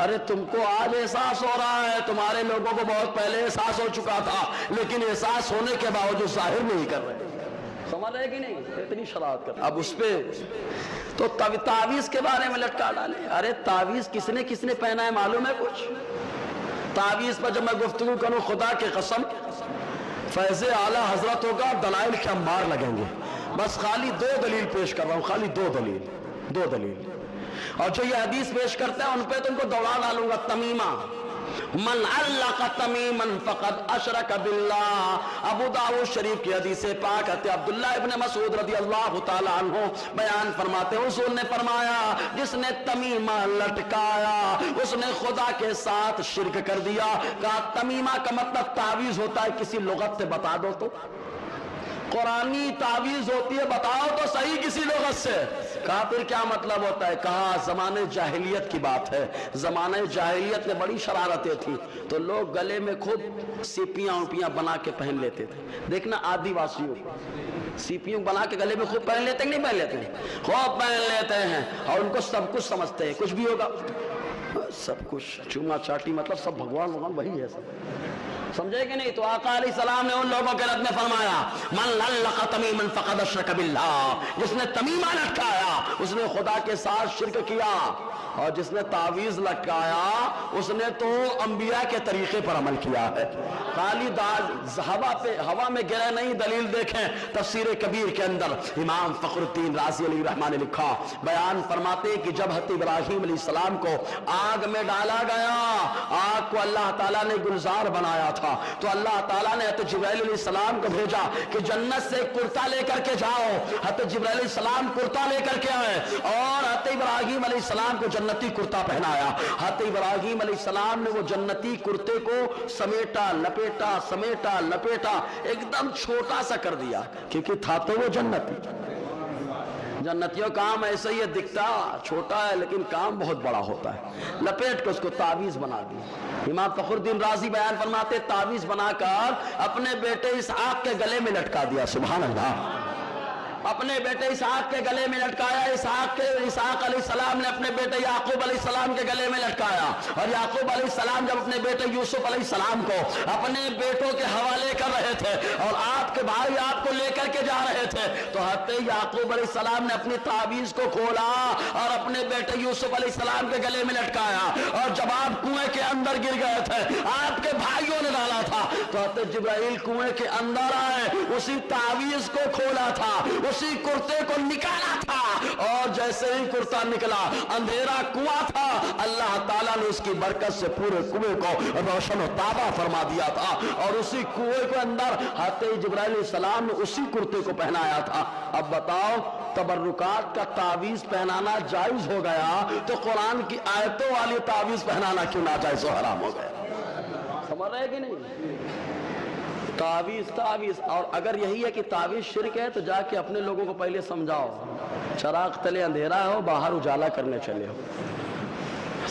ارے تم کو آج احساس ہو رہا ہے، تمہارے لوگوں کو بہت پہلے احساس ہو چکا تھا، لیکن احساس ہونے کے باوجود ظاہر نہیں کر رہے۔ سمجھ رہے کہ نہیں؟ اتنی شرارت کر۔ اب اس پہ تو تعویذ کے بارے میں لٹکا ڈالے۔ ارے تعویذ کس نے پہنا ہے معلوم ہے کچھ؟ تعویذ پر جب میں گفتگو کروں، خدا کی قسم فیض اعلیٰ حضرت ہوگا، دلائل کے انبار لگیں گے۔ بس خالی 2 دلیل پیش کر رہا ہوں، خالی 2 دلیل، اور جو یہ حدیث پیش کرتے ہیں ان پہ تم کو دوڑا ڈالوں گا۔ تمیمہ، من علق تمیما فقد اشرک باللہ، ابو داؤد شریف کی حدیث پاک ہے۔ عبداللہ ابن مسعود رضی اللہ تعالی عنہ بیان فرماتے ہیں، حضور نے فرمایا جس نے تمیمہ لٹکایا اس نے خدا کے ساتھ شرک کر دیا۔ کہا تمیمہ کا مطلب تعویذ ہوتا ہے، کسی لغت سے بتا دو تو، قرآنی تعویذ ہوتی ہے، بتاؤ تو صحیح کسی لغت سے۔ کہا پھر کیا مطلب ہوتا ہے؟ کہا زمانے جاہلیت کی بات ہے، زمانے جاہلیت میں بڑی شرارتیں تھیں، تو لوگ گلے میں خوب سیپیاں بنا کے پہن لیتے تھے۔ دیکھنا آدی واسیوں سیپیوں بنا کے گلے میں خوب پہن لیتے ہیں، نہیں پہن لیتے ہیں؟ خوب پہن لیتے ہیں، اور ان کو سب کچھ سمجھتے ہیں، کچھ بھی ہوگا سب کچھ چوما چاٹی، مطلب سب بھگوان وہی ہے سب، سمجھے کہ نہیں؟ تو آقا علیہ السلام نے ان لوگوں کے رد میں فرمایا من علق تمیما فقد اشرک باللہ، جس نے تمیمہ لٹکایا اس نے خدا کے ساتھ شرک کیا، اور جس نے تعویذ لٹکایا اس نے تو انبیاء کے طریقے پر عمل کیا ہے۔ خالی ہوا میں گرے نہیں، دلیل دیکھیں تفسیر کبیر کے اندر امام فخر الدین رازی علیہ رحمٰن نے لکھا، بیان فرماتے ہیں کہ جب حضرت ابراہیم علیہ السلام کو آگ میں ڈالا گیا، آگ کو اللہ تعالیٰ نے گلزار بنایا تھا، تو اللہ تعالیٰ نے حضرت جبرائیل علیہ السلام کو بھیجا کہ جنت سے کرتا لے کر کے جاؤ۔ حضرت جبرائیل علیہ السلام کرتا لے کر کے آئے، اور حضرت ابراہیم علیہ السلام کو جنتی کرتا پہنایا۔ حضرت ابراہیم علیہ السلام نے وہ جنتی کرتے کو سمیٹا لپیٹا ایک دم چھوٹا سا کر دیا، کیونکہ تھا تو وہ جنتی۔ جنتیوں کام ایسا ہی ہے، دکھتا چھوٹا ہے لیکن کام بہت بڑا ہوتا ہے۔ لپیٹ کے اس کو تعویذ بنا دی۔ امام فخر الدین رازی بیان فرماتے تعویذ بنا کر اپنے بیٹے اسحاق کے گلے میں لٹکا دیا۔ سبحان اللہ، اپنے بیٹے اسحاق کے گلے میں لٹکایا۔ اسحاق علیہ السلام نے اپنے بیٹے یعقوب علیہ السلام کے گلے میں لٹکایا، اور یعقوب علیہ السلام جب اپنے بیٹے یوسف علیہ السلام کو اپنے بیٹوں کے حوالے کر رہے تھے، اور آپ کے بھائی آپ کو لے کر کے جا رہے تھے، تو حضرت یعقوب علیہ السلام نے اپنی تعویذ کو کھولا اور اپنے بیٹے یوسف علیہ السلام کے گلے میں لٹکایا، اور جب آپ کنویں کے اندر گر گئے تھے، آپ کے بھائیوں نے ڈالا تھا، تو حضرت جبرائیل کنویں کے اندر آئے، اسی تعویذ کو کھولا تھا، اسی کرتے کو نکالا تھا، اور جیسے ہی کرتا نکلا اندھیرا کنواں تھا، اللہ تعالیٰ نے اس کی برکت سے پورے کنویں کو روشن و تابہ فرما دیا تھا، اور اسی کنویں کے اندر حضرت جبرائیل علیہ السلام نے اسی کرتے کو پہنایا تھا۔ اب بتاؤ تبرکات کا تعویذ پہنانا جائز ہو گیا، تو قرآن کی آیتوں والی تعویذ پہنانا کیوں ناجائز و حرام ہو گیا؟ سمجھ رہے کہ نہیں؟ تعویذ، اور اگر یہی ہے کہ تعویذ شرک ہے تو جا کے اپنے لوگوں کو پہلے سمجھاؤ، چراغ تلے اندھیرا ہو، باہر اجالا کرنے چلے ہو،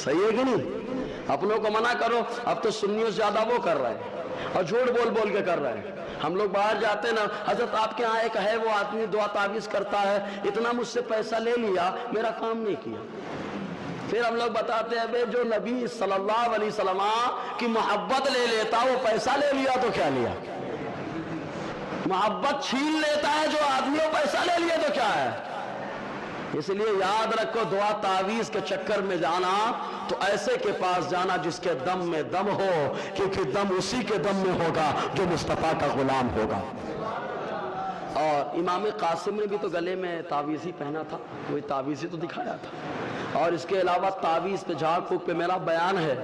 صحیح ہے کہ نہیں؟ اپنوں کو منع کرو۔ اب تو سنیوں زیادہ وہ کر رہے ہیں اور جھوٹ بول کے کر رہے ہیں۔ ہم لوگ باہر جاتے ہیں نا، حضرت آپ کے یہاں ایک ہے وہ آدمی دعا تعویذ کرتا ہے، اتنا مجھ سے پیسہ لے لیا، میرا کام نہیں کیا۔ پھر ہم لوگ بتاتے ہیں بے جو نبی صلی اللہ علیہ وسلم کی محبت لے لیتا، وہ پیسہ لے لیا تو کیا لیا؟ محبت چھین لیتا ہے جو آدمی، وہ پیسہ لے لیا تو کیا ہے؟ اس لیے یاد رکھو دعا تعویذ کے چکر میں جانا تو ایسے کے پاس جانا جس کے دم میں دم ہو، کیونکہ دم اسی کے دم میں ہوگا جو مصطفیٰ کا غلام ہوگا۔ اور امام قاسم نے بھی تو گلے میں تعویذ ہی پہنا تھا، وہی تعویذ ہی تو دکھایا تھا۔ اور اس کے علاوہ تعویذ پہ جھاڑ پھونک پہ میرا بیان ہے،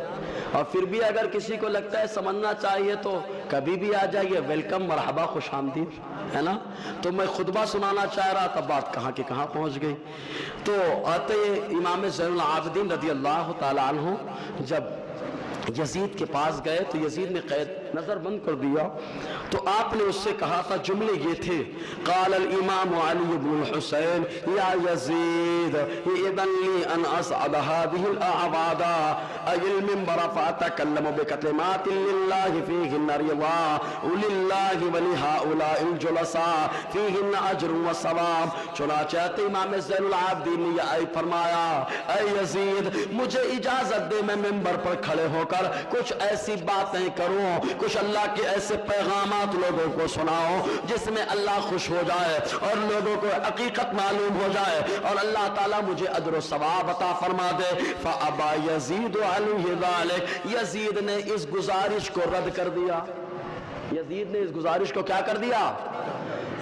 اور پھر بھی اگر کسی کو لگتا ہے سمجھنا چاہیے تو کبھی بھی آ جائیے، ویلکم، مرحبا، خوش آمدید، ہے نا۔ تو میں خطبہ سنانا چاہ رہا تھا، بات کہاں کی کہاں پہنچ گئی۔ تو آتے امام زین العابدین رضی اللہ تعالیٰ عنہ جب یزید کے پاس گئے تو یزید نے قید نظر بند کر دیا، تو آپ نے اس سے کہا تھا، جملے یہ تھے، قال الامام علی بن الحسین یا یزید اذن لی ان اصعد هذه الاعواد ای المنبر فاتکلم بکلمات للہ فیہن رضا وللہ ولہؤلاء الجلساء فیہن اجر وثواب۔ چنانچہ امام زین العابدین نے یہ فرمایا، اے یزید مجھے اجازت دے میں منبر پر کھڑے ہو کر کچھ ایسی باتیں کروں، کچھ اللہ کے ایسے پیغامات لوگوں کو سناؤ جس میں اللہ خوش ہو جائے اور لوگوں کو حقیقت معلوم ہو جائے اور اللہ تعالیٰ مجھے اجر و ثواب عطا فرما دے۔ فابا یزید علیہ ذلک، یزید نے اس گزارش کو رد کر دیا۔ یزید نے اس گزارش کو کیا کر دیا؟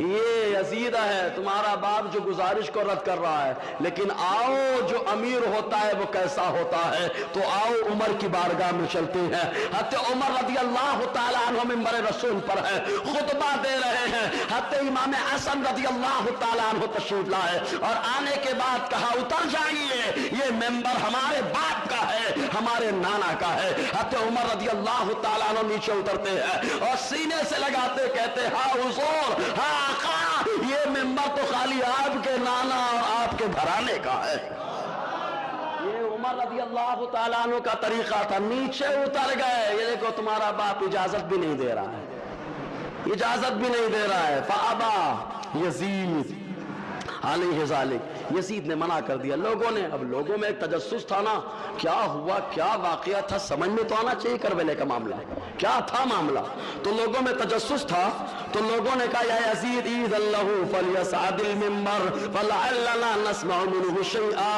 یہ یزید ہے تمہارا باپ جو گزارش کو رد کر رہا ہے، لیکن آؤ جو امیر ہوتا ہے وہ کیسا ہوتا ہے، تو آؤ عمر کی بارگاہ میں چلتے ہیں۔ حضرت عمر رضی اللہ تعالیٰ عنہ منبر رسول پر ہے، خطبہ دے رہے ہیں۔ حضرت امام حسن رضی اللہ تعالیٰ عنہ تشریف لائے اور آنے کے بعد کہا، اتر جائیے، یہ منبر ہمارے باپ کا ہے، ہمارے نانا کا ہے۔ حضرت عمر رضی اللہ تعالیٰ عنہ نیچے اترتے ہیں اور سینے سے لگاتے کہتے، ہاں حضور، ہاں آقا، یہ منبر تو خالی آپ کے نانا اور آپ کے گھرانے کا ہے۔ یہ عمر رضی اللہ تعالیٰ عنہ کا طریقہ تھا، نیچے اتر گئے۔ یہ دیکھو تمہارا باپ اجازت بھی نہیں دے رہا ہے، اجازت بھی نہیں دے رہا ہے۔ فابا یزید علیہ ذالک، یزید نے منع کر دیا۔ لوگوں نے، اب لوگوں میں ایک تجسس تھا نا، کیا ہوا، کیا واقعہ تھا، سمجھ میں تو آنا چاہیے کربلا کا معاملہ کیا تھا معاملہ۔ تو لوگوں میں تجسس تھا، تو لوگوں نے کہا، یا یزید اذن لہ فلیصعد المنبر فلعلنا نسمع منہ شیئا،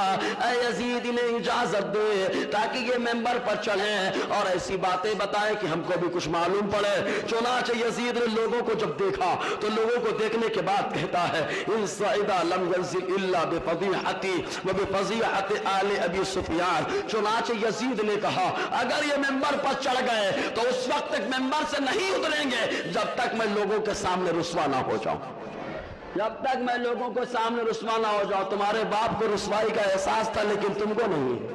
اے یزید انہیں اجازت دے تاکہ یہ منبر پر چڑھیں اور ایسی باتیں بتائیں کہ ہم کو بھی کچھ معلوم پڑے۔ چنانچہ یزید نے لوگوں کو جب دیکھا تو لوگوں کو دیکھنے کے بعد کہتا ہے، ان صعدا لم ينزل الا بفضیحتی وبفضیحت آل ابی سفیان۔ چنانچہ یزید نے کہا، اگر یہ منبر پر چڑھ گئے تو اس وقت تک منبر سے نہیں اتریں گے جب تک میں لوگوں کے سامنے رسوا نہ ہو جاؤں، جب تک میں لوگوں کو سامنے رسوا نہ ہو جاؤں۔ تمہارے باپ کو رسوائی کا احساس تھا لیکن تم کو نہیں،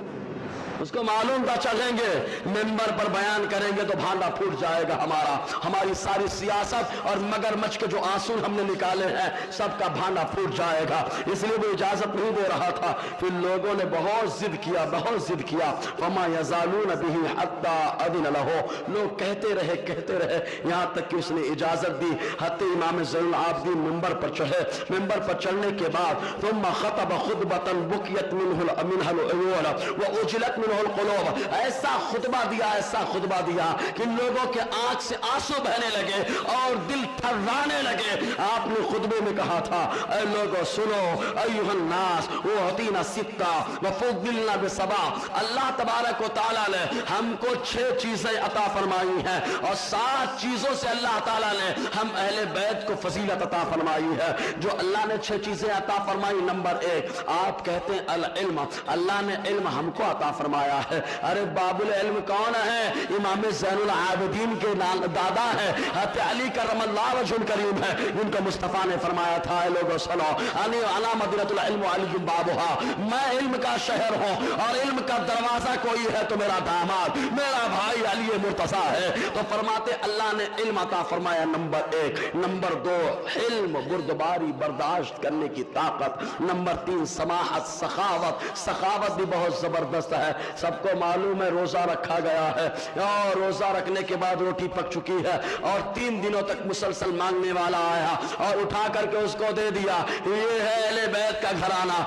اس کو معلوم تھا چلیں گے منبر پر بیان کریں گے تو بھانڈا پھوٹ جائے گا ہمارا، ہماری ساری سیاست اور مگر مچھ کے جو آنسو ہم نے نکالے ہیں سب کا بھانڈا پھوٹ جائے گا، اس لیے وہ اجازت نہیں دے رہا تھا۔ پھر لوگوں نے بہت ضد کیا، بہت ضد کیا، فما یزالون به حتی اذن له، لوگ کہتے رہے یہاں تک کہ اس نے اجازت دی۔ حتی امام زین العابدین منبر پر چڑھے، منبر پر چڑھنے کے بعد ثم خطب خطبۃ بکیت منها العیون واجلت منه القلوب، ایسا خطبہ دیا کہ لوگوں کے آنکھ سے آنسو بہنے لگے اور دل تھرانے لگے۔ آپ نے خطبے میں کہا تھا، اے لوگوں سنو، ایھا الناس اعطینا ستہ وفضلنا بسبع، اللہ تبارک و تعالیٰ نے ہم کو 6 چیزیں عطا فرمائی ہیں اور 7 چیزوں سے اللہ تعالیٰ نے ہم اہل بیت کو فضیلت عطا فرمائی ہے۔ جو اللہ نے 6 چیزیں عطا فرمائی، نمبر 1 آپ کہتے ہیں العلم، اللہ نے علم ہم کو عطا فرمایا ہے۔ ارے باب العلم کون ہے؟ امام زین العابدین کے دادا ہے، حضرت علی کرم اللہ وجہ الکریم ہے، جن کو مصطفیٰ نے فرمایا تھا، اے لوگوں سنو، انا مدینۃ العلم علی بابها، میں علم کا شہر ہوں اور علم کا دروازہ کوئی ہے تو میرا داماد، میرا بھائی علی مرتضیٰ ہے۔ تو فرماتے اللہ نے علم عطا فرمایا، نمبر 1۔ نمبر 2 علم، بردباری، برداشت کرنے کی طاقت۔ نمبر 3 سماحت، سخاوت بھی بہت زبردست ہے۔ سب کو معلوم ہے روزہ رکھا گیا ہے اور روزہ رکھنے کے بعد روٹی پک چکی ہے اور 3 دنوں تک مسلسل مانگنے والا آیا اور اٹھا کر کے اس کو دے دیا۔ یہ ہے اہل بیت کا گھرانہ،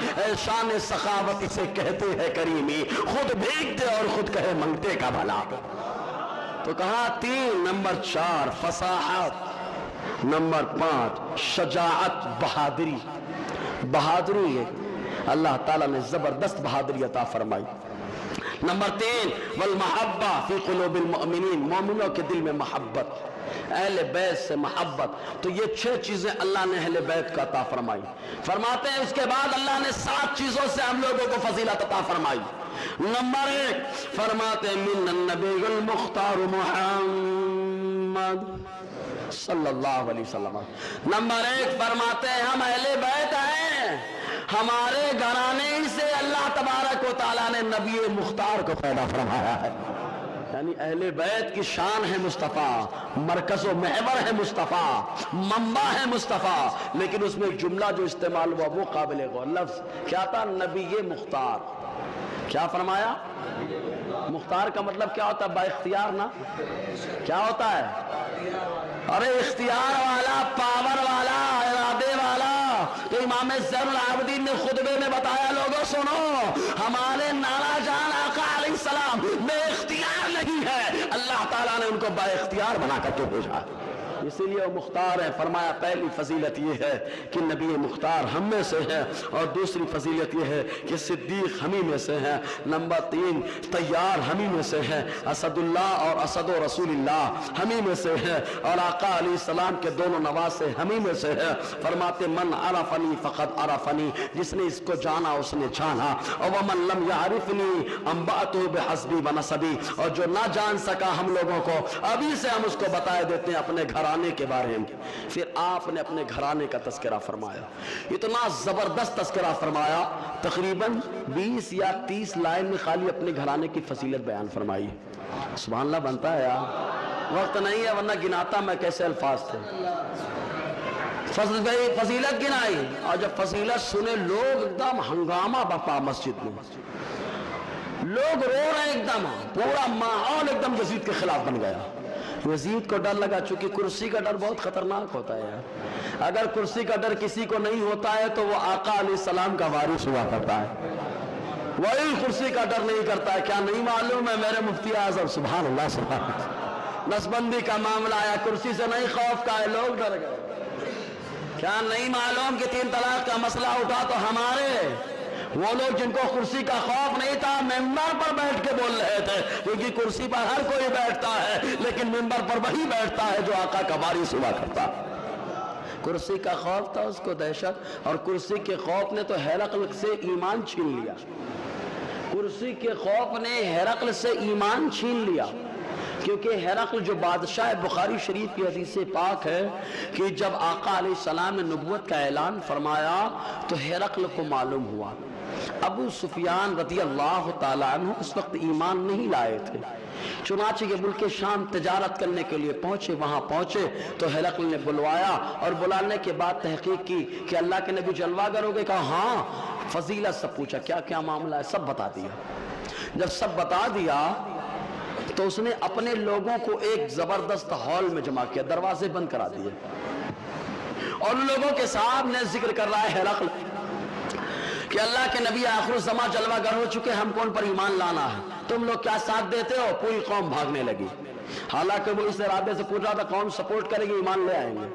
شان سخاوت اسے کہتے ہیں کریمی، خود بھیگتے اور خود کہے منگتے کا بھلا۔ تو کہا 3۔ نمبر 4 فصاحت، نمبر 5 شجاعت، بہادری ہے۔ اللہ تعالیٰ نے زبردست بہادری عطا فرمائی۔ نمبر 3 والمحبہ فی قلوب المؤمنین، مومنوں کے دل میں محبت، اہل بیت سے محبت۔ تو یہ 6 چیزیں اللہ نے اہل بیت کا عطا فرمائی۔ فرماتے ہیں اس کے بعد اللہ نے 7 چیزوں سے ہم لوگوں کو فضیلت عطا فرمائی۔ نمبر 1 فرماتے ہیں من النبی المختار محمد صلی اللہ علیہ وسلم۔ نمبر 1 فرماتے ہیں ہم اہل بیت ہیں، ہمارے گھرانے سے اللہ تبارک و تعالیٰ نے نبی مختار کو پیدا فرمایا ہے۔ یعنی اہل بیت کی شان ہے مصطفیٰ، مرکز و محور ہے مصطفیٰ، منبع ہے مصطفیٰ، لیکن اس میں ایک جملہ جو استعمال ہوا وہ قابل غور، لفظ کیا تھا؟ نبی مختار۔ کیا فرمایا؟ مختار کا مطلب کیا ہوتا ہے؟ با اختیار نا؟ کیا ہوتا ہے؟ ارے اختیار والا، پاور والا، ارادے والا۔ تو امام زین العابدین نے خطبے میں بتایا لوگوں سنو، ہمارے نانا جان آقا علیہ السلام بے اختیار نہیں ہے، اللہ تعالیٰ نے ان کو با اختیار بنا کر کے بھیجا، اسی لیے وہ مختار ہے۔ فرمایا پہلی فضیلت یہ ہے کہ نبی مختار ہم میں سے ہے، اور دوسری فضیلت یہ ہے کہ صدیق ہمیں میں سے ہے۔ نمبر 3 طیار ہمیں میں سے ہے، اسد اللہ اور اسد و رسول اللہ ہمیں میں سے ہے، اور آقا علیہ السلام کے دونوں نواسے ہمیں میں سے ہے۔ فرماتے من عرفنی فقد عرفنی، جس نے اس کو جانا اس نے جانا، اور ومن لم یعرفنی انبأتہ بحسبی ونسبی، اور جو نہ جان سکا ہم لوگوں کو ابھی سے ہم اس کو بتائے دیتے ہیں اپنے گھرانے کے بارے میں۔ پھر آپ نے اپنے گھرانے کا تذکرہ فرمایا، اتنا زبردست تذکرہ فرمایا، تقریباً 20 یا 30 لائن میں خالی اپنے گھرانے کی فضیلت بیان فرمائی۔ سبحان اللہ بنتا ہے یار، وقت نہیں ہے ورنہ گناتا میں کیسے الفاظ تھے۔ فضیلت گنائی، اور جب فضیلت سنے لوگ ایک دم ہنگامہ بپا مسجد میں، لوگ رو رہے ہیں، ایک دم پورا ماحول ایک دم یزید کے خلاف بن گیا۔ یزید کو ڈر لگا، چونکہ کرسی کا ڈر بہت خطرناک ہوتا ہے یار، اگر کرسی کا ڈر کسی کو نہیں ہوتا ہے تو وہ آقا علیہ السلام کا وارث ہوا کرتا ہے، وہی کرسی کا ڈر نہیں کرتا ہے۔ کیا نہیں معلوم ہے میرے مفتی اعظم سبحان اللہ سبحان اللہ، نسبندی کا معاملہ آیا، کرسی سے نہیں خوف کا ہے، لوگ ڈر گئے۔ کیا نہیں معلوم کہ 3 طلاق کا مسئلہ اٹھا تو ہمارے وہ لوگ جن کو کرسی کا خوف نہیں تھا ممبر پر بیٹھ کے بول رہے تھے، کیونکہ کرسی پر ہر کوئی بیٹھتا ہے لیکن ممبر پر وہی بیٹھتا ہے جو آقا کا وارث ہوا کرتا۔ کرسی کا خوف تھا اس کو، دہشت، اور کرسی کے خوف نے تو ہرقل سے ایمان چھین لیا، کرسی کے خوف نے ہرقل سے ایمان چھین لیا، کیونکہ ہرقل جو بادشاہ، بخاری شریف کی حدیث پاک ہے کہ جب آقا علیہ السلام نے نبوت کا اعلان فرمایا تو ہرقل کو معلوم ہوا۔ ابو سفیان رضی اللہ تعالیٰ عنہ اس وقت ایمان نہیں لائے تھے، چنانچہ یہ ملک شام تجارت کرنے کے لیے پہنچے، وہاں پہنچے تو ہرقل نے بلوایا، اور بلانے کے بعد تحقیق کی کہ اللہ کے نبی جلوہ گر ہو گئے، کہا ہاں، فضیلت سب پوچھا کیا کیا معاملہ ہے، سب بتا دیا۔ جب سب بتا دیا تو اس نے اپنے لوگوں کو ایک زبردست ہال میں جمع کیا، دروازے بند کرا دیے، اور ان لوگوں کے سامنے ذکر کر رہا ہے ہرقل کہ اللہ کے نبی آخر الزمان جلوہ گر ہو چکے، ہم کو ان پر ایمان لانا ہے، تم لوگ کیا ساتھ دیتے ہو؟ پوری قوم بھاگنے لگی، حالانکہ وہ اس ارادے سے پوچھ رہا تھا قوم سپورٹ کرے گی، ایمان لے آئیں گے،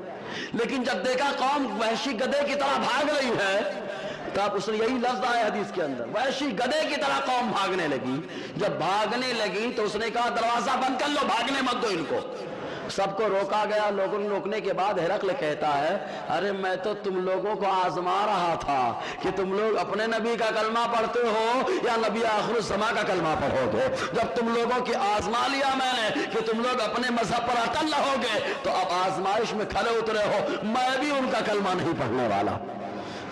لیکن جب دیکھا قوم وحشی گدھے کی طرح بھاگ رہی ہے، تب اس نے یہی لفظ آیا حدیث کے اندر، وحشی گدھے کی طرح قوم بھاگنے لگی۔ جب بھاگنے لگی تو اس نے کہا دروازہ بند کر لو، بھاگنے مت دو ان کو۔ سب کو روکا گیا، لوگوں نے روکنے کے بعد ہرقل کہتا ہے ارے میں تو تم لوگوں کو آزما رہا تھا کہ تم لوگ اپنے نبی کا کلمہ پڑھتے ہو یا نبی آخر الزمان کا کلمہ پڑھو گے۔ جب تم لوگوں کی آزما لیا میں نے کہ تم لوگ اپنے مذہب پر اٹل رہو گے، تو اب آزمائش میں کھڑے اترے ہو، میں بھی ان کا کلمہ نہیں پڑھنے والا۔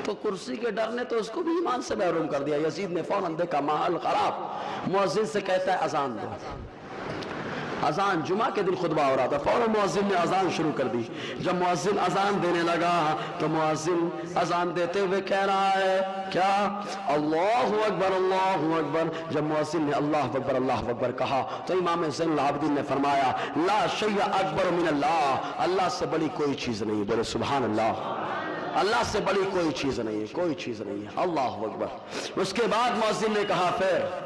تو کرسی کے ڈر نے تو اس کو بھی ایمان سے محروم کر دیا۔ یزید نے فوراً دیکھا ماحول خراب، مؤذن سے کہتا ہے اذان دو۔ اذان جمعہ کے دن خطبہ ہو رہا تھا، فوراً مؤذن نے اذان شروع کر دی۔ جب مؤذن اذان دینے لگا تو مؤذن اذان دیتے ہوئے کہہ رہا ہے کیا؟ اللہ اکبر اللہ اکبر۔ جب مؤذن نے اللہ اکبر کہا تو امام زین العابدین نے فرمایا لا شیء اکبر من اللہ، اللہ سے بڑی کوئی چیز نہیں، بولے سبحان اللہ، اللہ سے بڑی کوئی چیز نہیں ہے، کوئی چیز نہیں ہے، اللہ اکبر۔ اس کے بعد مؤذن نے کہا پھر